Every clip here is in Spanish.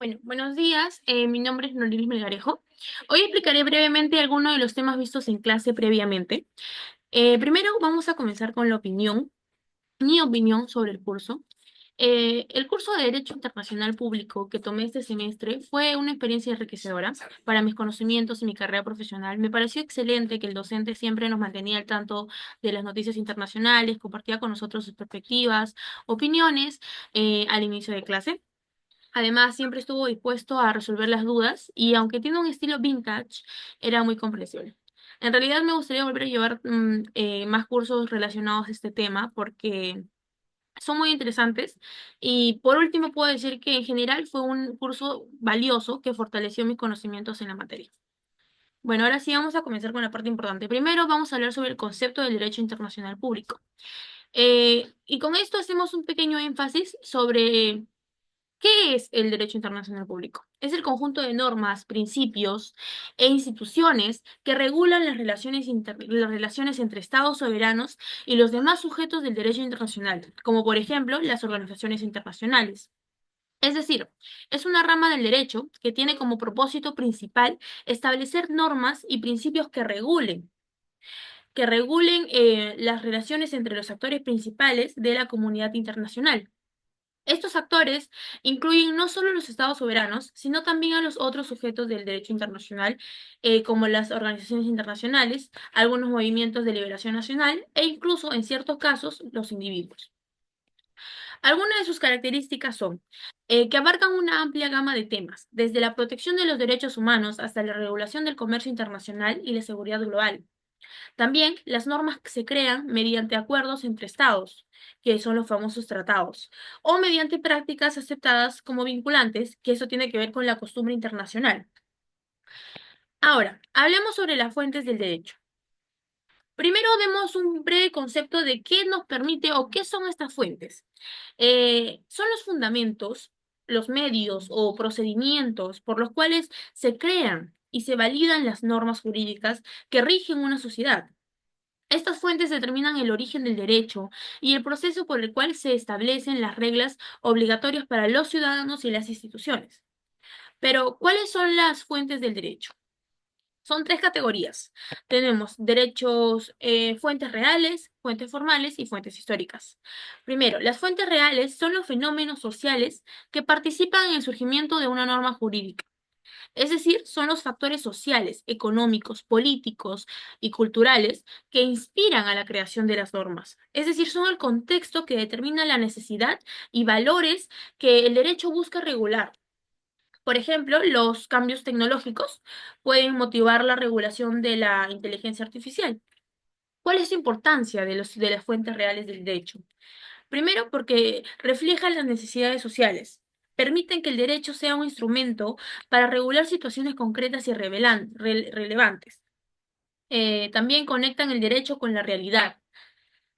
Bueno, buenos días. Mi nombre es Norilis Melgarejo. Hoy explicaré brevemente algunos de los temas vistos en clase previamente. Primero vamos a comenzar con mi opinión sobre el curso. El curso de Derecho Internacional Público que tomé este semestre fue una experiencia enriquecedora para mis conocimientos y mi carrera profesional. Me pareció excelente que el docente siempre nos mantenía al tanto de las noticias internacionales, compartía con nosotros sus perspectivas, opiniones al inicio de clase. Además, siempre estuvo dispuesto a resolver las dudas y aunque tiene un estilo vintage, era muy comprensible. En realidad me gustaría volver a llevar más cursos relacionados a este tema porque son muy interesantes. Y por último, puedo decir que en general fue un curso valioso que fortaleció mis conocimientos en la materia. Bueno, ahora sí vamos a comenzar con la parte importante. Primero vamos a hablar sobre el concepto del derecho internacional público. Y con esto hacemos un pequeño énfasis sobre ¿qué es el derecho internacional público? Es el conjunto de normas, principios e instituciones que regulan las relaciones entre Estados soberanos y los demás sujetos del derecho internacional, como por ejemplo las organizaciones internacionales. Es decir, es una rama del derecho que tiene como propósito principal establecer normas y principios que regulen las relaciones entre los actores principales de la comunidad internacional. Estos actores incluyen no solo los estados soberanos, sino también a los otros sujetos del derecho internacional, como las organizaciones internacionales, algunos movimientos de liberación nacional e incluso, en ciertos casos, los individuos. Algunas de sus características son que abarcan una amplia gama de temas, desde la protección de los derechos humanos hasta la regulación del comercio internacional y la seguridad global. También las normas que se crean mediante acuerdos entre estados, que son los famosos tratados, o mediante prácticas aceptadas como vinculantes, que eso tiene que ver con la costumbre internacional. Ahora, hablemos sobre las fuentes del derecho. Primero demos un breve concepto de qué nos permite o qué son estas fuentes. Son los fundamentos, los medios o procedimientos por los cuales se crean y se validan las normas jurídicas que rigen una sociedad. Estas fuentes determinan el origen del derecho y el proceso por el cual se establecen las reglas obligatorias para los ciudadanos y las instituciones. Pero, ¿cuáles son las fuentes del derecho? Son tres categorías. Tenemos derechos, fuentes reales, fuentes formales y fuentes históricas. Primero, las fuentes reales son los fenómenos sociales que participan en el surgimiento de una norma jurídica. Es decir, son los factores sociales, económicos, políticos y culturales que inspiran a la creación de las normas. Es decir, son el contexto que determina la necesidad y valores que el derecho busca regular. Por ejemplo, los cambios tecnológicos pueden motivar la regulación de la inteligencia artificial. ¿Cuál es la importancia de las fuentes reales del derecho? Primero, porque reflejan las necesidades sociales. Permiten que el derecho sea un instrumento para regular situaciones concretas y relevantes. También conectan el derecho con la realidad.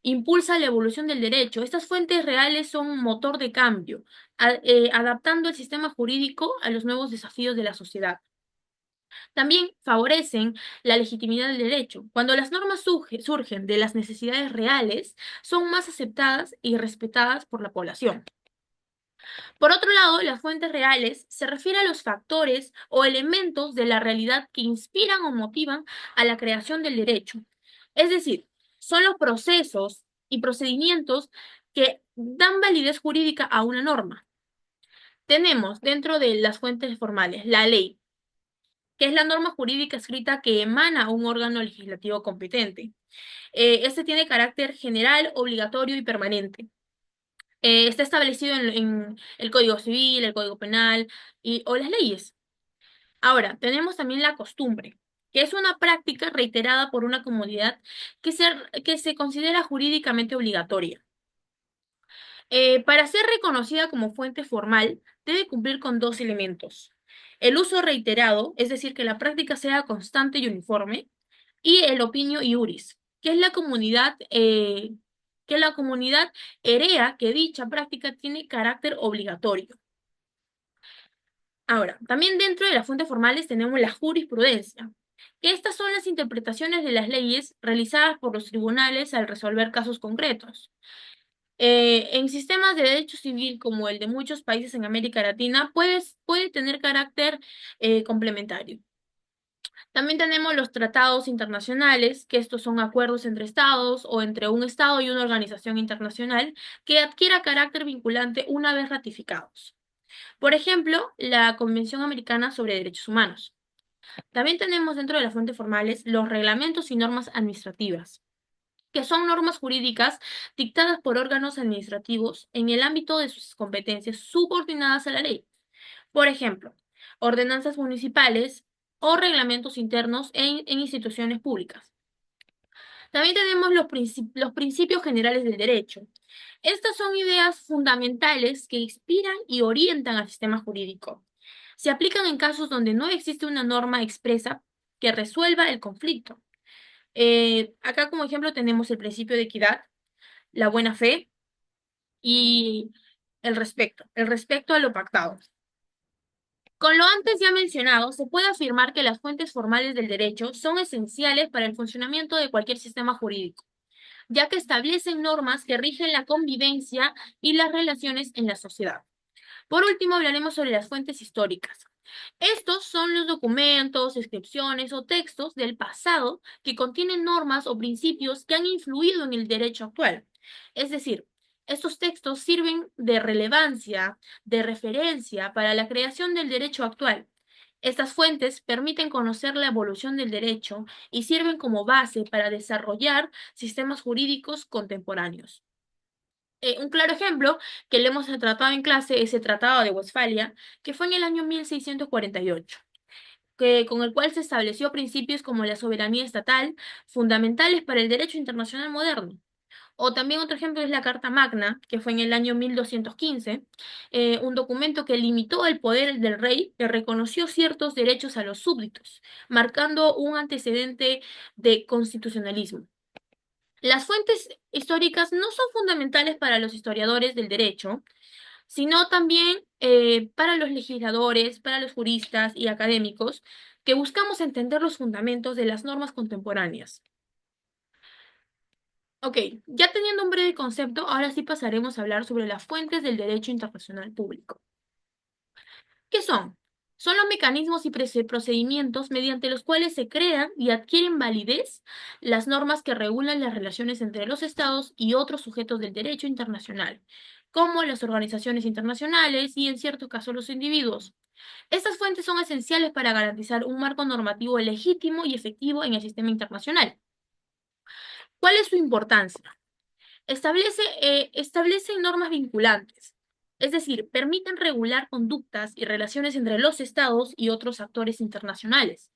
Impulsa la evolución del derecho. Estas fuentes reales son un motor de cambio, adaptando el sistema jurídico a los nuevos desafíos de la sociedad. También favorecen la legitimidad del derecho. Cuando las normas surgen de las necesidades reales, son más aceptadas y respetadas por la población. Por otro lado, las fuentes reales se refiere a los factores o elementos de la realidad que inspiran o motivan a la creación del derecho. Es decir, son los procesos y procedimientos que dan validez jurídica a una norma. Tenemos dentro de las fuentes formales la ley, que es la norma jurídica escrita que emana a un órgano legislativo competente. Este tiene carácter general, obligatorio y permanente. Está establecido en el Código Civil, el Código Penal o las leyes. Ahora, tenemos también la costumbre, que es una práctica reiterada por una comunidad que se considera jurídicamente obligatoria. Para ser reconocida como fuente formal, debe cumplir con dos elementos. El uso reiterado, es decir, que la práctica sea constante y uniforme, y el opinio iuris, que la comunidad herea que dicha práctica tiene carácter obligatorio. Ahora, también dentro de las fuentes formales tenemos la jurisprudencia, que estas son las interpretaciones de las leyes realizadas por los tribunales al resolver casos concretos. En sistemas de derecho civil como el de muchos países en América Latina, puede tener carácter complementario. También tenemos los tratados internacionales, que estos son acuerdos entre estados o entre un estado y una organización internacional que adquiera carácter vinculante una vez ratificados. Por ejemplo, la Convención Americana sobre Derechos Humanos. También tenemos dentro de las fuentes formales los reglamentos y normas administrativas, que son normas jurídicas dictadas por órganos administrativos en el ámbito de sus competencias subordinadas a la ley. Por ejemplo, ordenanzas municipales o reglamentos internos en instituciones públicas. También tenemos los principios generales del derecho. Estas son ideas fundamentales que inspiran y orientan al sistema jurídico. Se aplican en casos donde no existe una norma expresa que resuelva el conflicto. Acá como ejemplo tenemos el principio de equidad, la buena fe y el respeto a lo pactado. Con lo antes ya mencionado, se puede afirmar que las fuentes formales del derecho son esenciales para el funcionamiento de cualquier sistema jurídico, ya que establecen normas que rigen la convivencia y las relaciones en la sociedad. Por último, hablaremos sobre las fuentes históricas. Estos son los documentos, inscripciones o textos del pasado que contienen normas o principios que han influido en el derecho actual. Es decir, estos textos sirven de relevancia, de referencia para la creación del derecho actual. Estas fuentes permiten conocer la evolución del derecho y sirven como base para desarrollar sistemas jurídicos contemporáneos. Un claro ejemplo que le hemos tratado en clase es el Tratado de Westfalia, que fue en el año 1648, con el cual se estableció principios como la soberanía estatal, fundamentales para el derecho internacional moderno. O también otro ejemplo es la Carta Magna, que fue en el año 1215, un documento que limitó el poder del rey y reconoció ciertos derechos a los súbditos, marcando un antecedente de constitucionalismo. Las fuentes históricas no son fundamentales para los historiadores del derecho, sino también para los legisladores, para los juristas y académicos que buscamos entender los fundamentos de las normas contemporáneas. Ok, ya teniendo un breve concepto, ahora sí pasaremos a hablar sobre las fuentes del derecho internacional público. ¿Qué son? Son los mecanismos y procedimientos mediante los cuales se crean y adquieren validez las normas que regulan las relaciones entre los estados y otros sujetos del derecho internacional, como las organizaciones internacionales y, en ciertos casos, los individuos. Estas fuentes son esenciales para garantizar un marco normativo legítimo y efectivo en el sistema internacional. ¿Cuál es su importancia? Establecen normas vinculantes, es decir, permiten regular conductas y relaciones entre los estados y otros actores internacionales.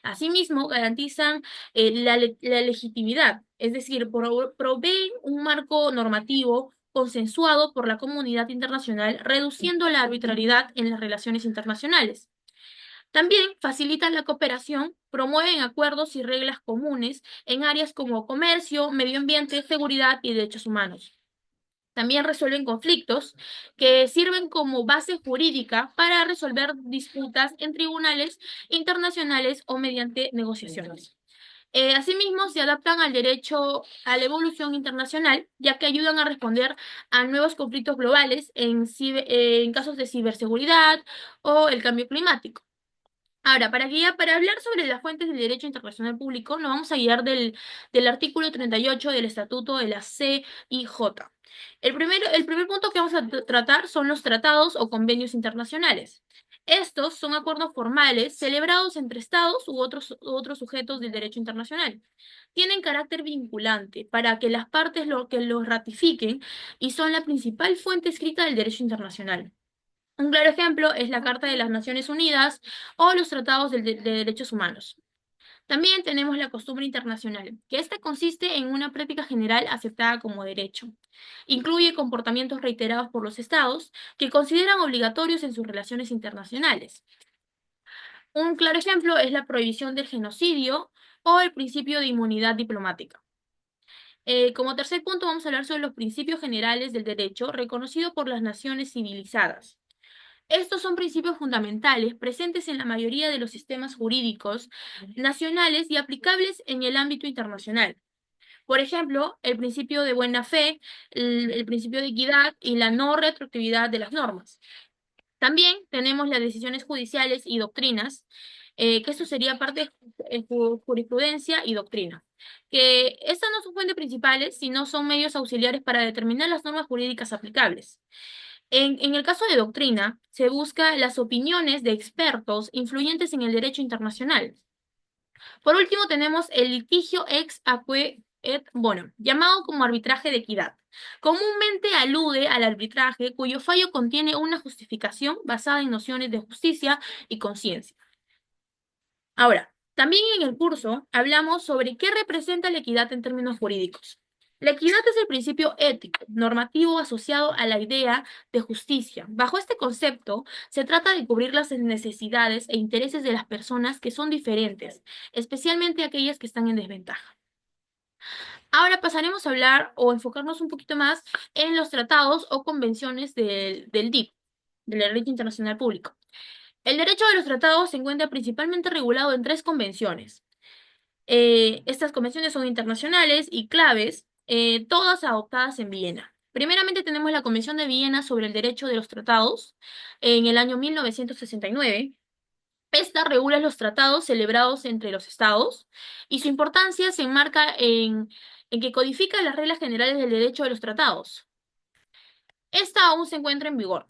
Asimismo, garantizan la legitimidad, es decir, proveen un marco normativo consensuado por la comunidad internacional, reduciendo la arbitrariedad en las relaciones internacionales. También facilitan la cooperación, promueven acuerdos y reglas comunes en áreas como comercio, medio ambiente, seguridad y derechos humanos. También resuelven conflictos que sirven como base jurídica para resolver disputas en tribunales internacionales o mediante negociaciones. Asimismo, se adaptan al derecho a la evolución internacional, ya que ayudan a responder a nuevos conflictos globales en casos de ciberseguridad o el cambio climático. Ahora, para hablar sobre las fuentes del derecho internacional público, nos vamos a guiar del artículo 38 del Estatuto de la CIJ. El primer punto que vamos a tratar son los tratados o convenios internacionales. Estos son acuerdos formales celebrados entre estados u otros sujetos del derecho internacional. Tienen carácter vinculante para que las partes que los ratifiquen y son la principal fuente escrita del derecho internacional. Un claro ejemplo es la Carta de las Naciones Unidas o los tratados de derechos humanos. También tenemos la costumbre internacional, que esta consiste en una práctica general aceptada como derecho. Incluye comportamientos reiterados por los estados que consideran obligatorios en sus relaciones internacionales. Un claro ejemplo es la prohibición del genocidio o el principio de inmunidad diplomática. Como tercer punto vamos a hablar sobre los principios generales del derecho reconocidos por las naciones civilizadas. Estos son principios fundamentales presentes en la mayoría de los sistemas jurídicos nacionales y aplicables en el ámbito internacional. Por ejemplo, el principio de buena fe, el principio de equidad y la no retroactividad de las normas. También tenemos las decisiones judiciales y doctrinas, que esto sería parte de jurisprudencia y doctrina, que estas no son fuentes principales, sino son medios auxiliares para determinar las normas jurídicas aplicables. En el caso de doctrina, se busca las opiniones de expertos influyentes en el derecho internacional. Por último, tenemos el litigio ex aequo et bono, llamado como arbitraje de equidad. Comúnmente alude al arbitraje cuyo fallo contiene una justificación basada en nociones de justicia y conciencia. Ahora, también en el curso hablamos sobre qué representa la equidad en términos jurídicos. La equidad es el principio ético, normativo asociado a la idea de justicia. Bajo este concepto, se trata de cubrir las necesidades e intereses de las personas que son diferentes, especialmente aquellas que están en desventaja. Ahora pasaremos a hablar o enfocarnos un poquito más en los tratados o convenciones del DIP, del Derecho Internacional Público. El derecho de los tratados se encuentra principalmente regulado en tres convenciones. Estas convenciones son internacionales y claves, todas adoptadas en Viena. Primeramente tenemos la Convención de Viena sobre el Derecho de los Tratados en el año 1969. Esta regula los tratados celebrados entre los estados y su importancia se enmarca en que codifica las reglas generales del derecho de los tratados. Esta aún se encuentra en vigor.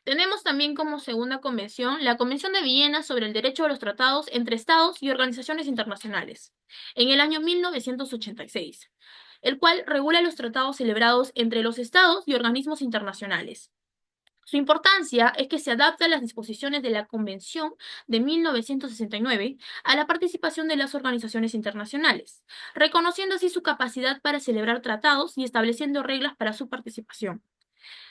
Tenemos también como segunda convención la Convención de Viena sobre el Derecho de los Tratados entre Estados y Organizaciones Internacionales, en el año 1986, el cual regula los tratados celebrados entre los Estados y organismos internacionales. Su importancia es que se adapta a las disposiciones de la Convención de 1969 a la participación de las organizaciones internacionales, reconociendo así su capacidad para celebrar tratados y estableciendo reglas para su participación.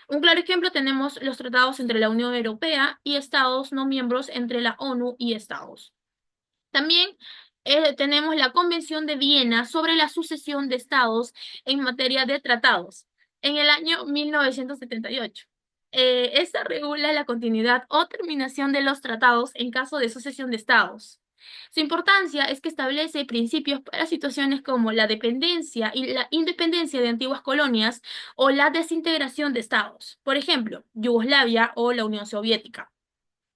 Un claro ejemplo tenemos los tratados entre la Unión Europea y estados no miembros entre la ONU y estados. También tenemos la Convención de Viena sobre la sucesión de estados en materia de tratados en el año 1978. Esta regula la continuidad o terminación de los tratados en caso de sucesión de estados. Su importancia es que establece principios para situaciones como la dependencia y la independencia de antiguas colonias o la desintegración de estados, por ejemplo, Yugoslavia o la Unión Soviética.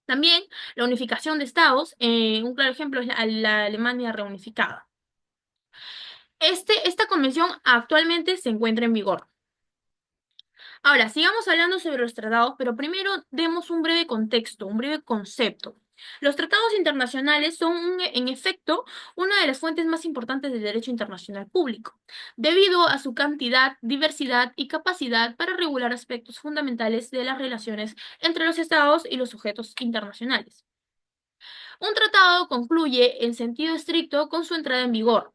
También la unificación de estados, un claro ejemplo es la Alemania reunificada. Esta convención actualmente se encuentra en vigor. Ahora, sigamos hablando sobre los tratados, pero primero demos un breve contexto, un breve concepto. Los tratados internacionales son, en efecto, una de las fuentes más importantes del derecho internacional público, debido a su cantidad, diversidad y capacidad para regular aspectos fundamentales de las relaciones entre los estados y los sujetos internacionales. Un tratado concluye en sentido estricto con su entrada en vigor.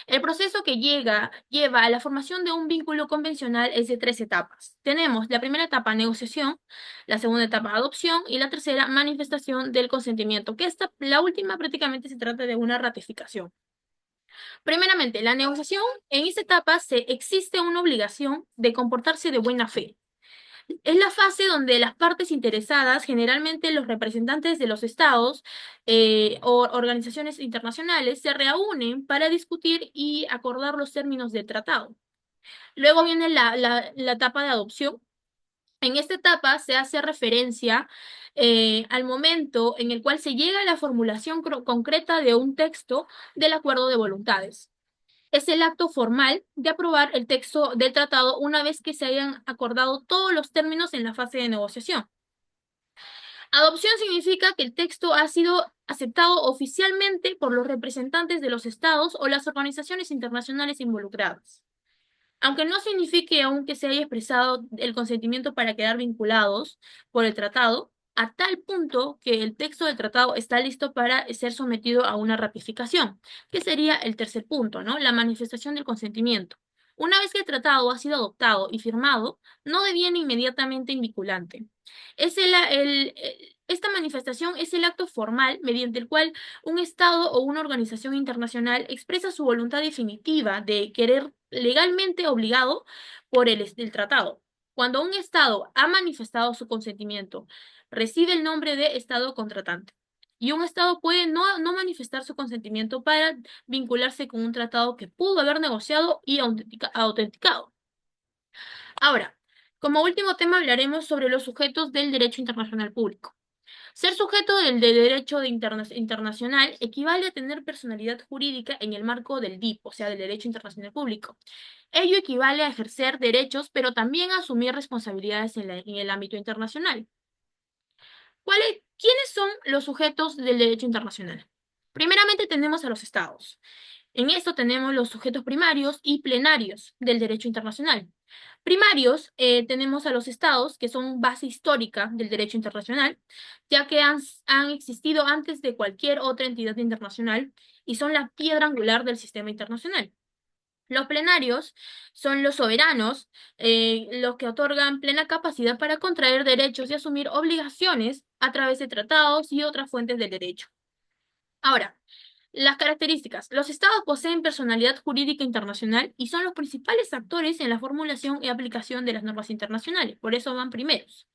El proceso que lleva a la formación de un vínculo convencional es de tres etapas. Tenemos la primera etapa, negociación, la segunda etapa, adopción, y la tercera, manifestación del consentimiento, que la última prácticamente se trata de una ratificación. Primeramente, la negociación, en esta etapa existe una obligación de comportarse de buena fe. Es la fase donde las partes interesadas, generalmente los representantes de los estados o organizaciones internacionales, se reúnen para discutir y acordar los términos del tratado. Luego viene la etapa de adopción. En esta etapa se hace referencia al momento en el cual se llega a la formulación concreta de un texto del acuerdo de voluntades. Es el acto formal de aprobar el texto del tratado una vez que se hayan acordado todos los términos en la fase de negociación. Adopción significa que el texto ha sido aceptado oficialmente por los representantes de los estados o las organizaciones internacionales involucradas. Aunque no signifique aún que se haya expresado el consentimiento para quedar vinculados por el tratado, a tal punto que el texto del tratado está listo para ser sometido a una ratificación, que sería el tercer punto, ¿no? La manifestación del consentimiento. Una vez que el tratado ha sido adoptado y firmado, no deviene inmediatamente vinculante. Esta manifestación es el acto formal mediante el cual un Estado o una organización internacional expresa su voluntad definitiva de querer legalmente obligado por el tratado. Cuando un Estado ha manifestado su consentimiento, recibe el nombre de Estado contratante. y un Estado puede no manifestar su consentimiento para vincularse con un tratado que pudo haber negociado y autenticado. Ahora, como último tema hablaremos sobre los sujetos del derecho internacional público. Ser sujeto del derecho internacional equivale a tener personalidad jurídica en el marco del DIP, o sea, del derecho internacional público. Ello equivale a ejercer derechos, pero también a asumir responsabilidades en el ámbito internacional. ¿Quiénes son los sujetos del derecho internacional? Primeramente tenemos a los estados. En esto tenemos los sujetos primarios y plenarios del derecho internacional. Primarios, tenemos a los estados, que son base histórica del derecho internacional, ya que han existido antes de cualquier otra entidad internacional y son la piedra angular del sistema internacional. Los plenarios son los soberanos, los que otorgan plena capacidad para contraer derechos y asumir obligaciones a través de tratados y otras fuentes del derecho. Ahora, las características. Los estados poseen personalidad jurídica internacional y son los principales actores en la formulación y aplicación de las normas internacionales. Por eso van primeros.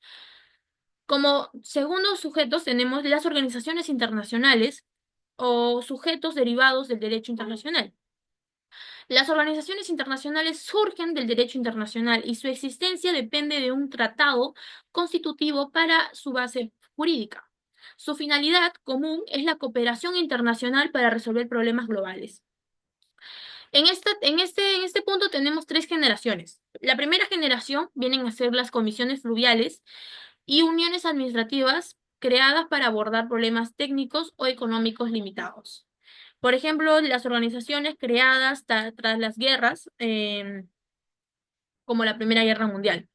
Como segundos sujetos tenemos las organizaciones internacionales o sujetos derivados del derecho internacional. Las organizaciones internacionales surgen del derecho internacional y su existencia depende de un tratado constitutivo para su base jurídica. Su finalidad común es la cooperación internacional para resolver problemas globales. En este punto tenemos tres generaciones. La primera generación vienen a ser las comisiones fluviales y uniones administrativas creadas para abordar problemas técnicos o económicos limitados. Por ejemplo, las organizaciones creadas tras las guerras, como la Primera Guerra Mundial.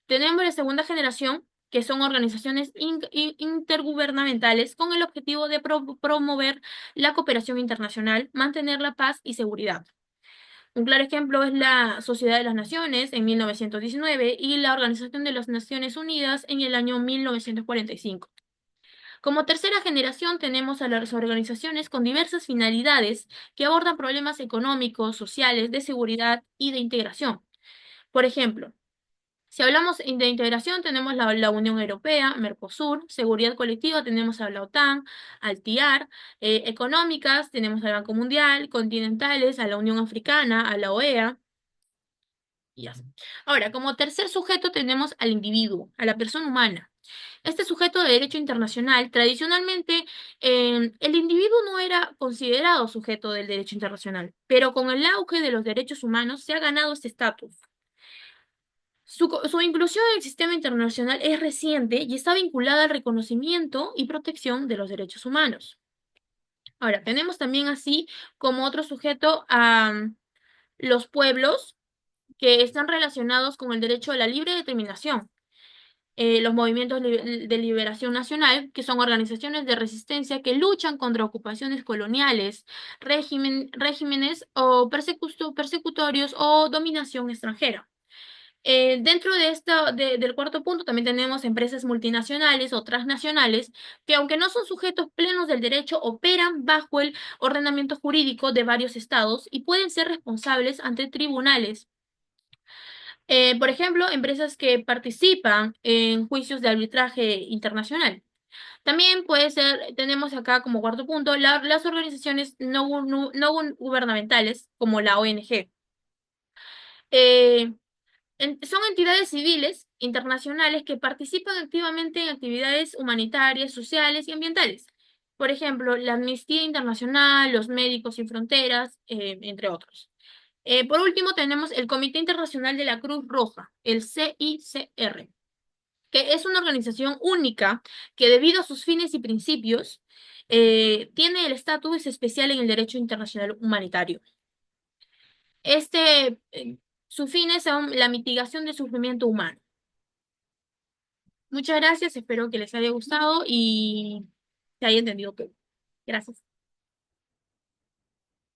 Tenemos la segunda generación, que son organizaciones intergubernamentales con el objetivo de promover la cooperación internacional, mantener la paz y seguridad. Un claro ejemplo es la Sociedad de las Naciones en 1919 y la Organización de las Naciones Unidas en el año 1945. Como tercera generación tenemos a las organizaciones con diversas finalidades que abordan problemas económicos, sociales, de seguridad y de integración. Por ejemplo, si hablamos de integración, tenemos la Unión Europea, Mercosur, seguridad colectiva, tenemos a la OTAN, al TIAR, económicas, tenemos al Banco Mundial, continentales, a la Unión Africana, a la OEA, y así. Ahora, como tercer sujeto tenemos al individuo, a la persona humana. Este sujeto de derecho internacional, tradicionalmente, el individuo no era considerado sujeto del derecho internacional, pero con el auge de los derechos humanos se ha ganado este estatus. Su inclusión en el sistema internacional es reciente y está vinculada al reconocimiento y protección de los derechos humanos. Ahora, tenemos también así como otro sujeto a los pueblos que están relacionados con el derecho a la libre determinación. Los movimientos de liberación nacional, que son organizaciones de resistencia que luchan contra ocupaciones coloniales, regímenes o persecutorios o dominación extranjera. Dentro del cuarto punto también tenemos empresas multinacionales o transnacionales que, aunque no son sujetos plenos del derecho, operan bajo el ordenamiento jurídico de varios estados y pueden ser responsables ante tribunales. Por ejemplo, empresas que participan en juicios de arbitraje internacional. También puede ser, tenemos acá como cuarto punto, las organizaciones no gubernamentales, como la ONG. Eh, Son entidades civiles internacionales que participan activamente en actividades humanitarias, sociales y ambientales. Por ejemplo, la Amnistía Internacional, los Médicos Sin Fronteras, entre otros. Por último, tenemos el Comité Internacional de la Cruz Roja, el CICR, que es una organización única que, debido a sus fines y principios, tiene el estatus especial en el derecho internacional humanitario. Este, sus fines son la mitigación del sufrimiento humano. Muchas gracias, espero que les haya gustado y se haya entendido todo. Gracias.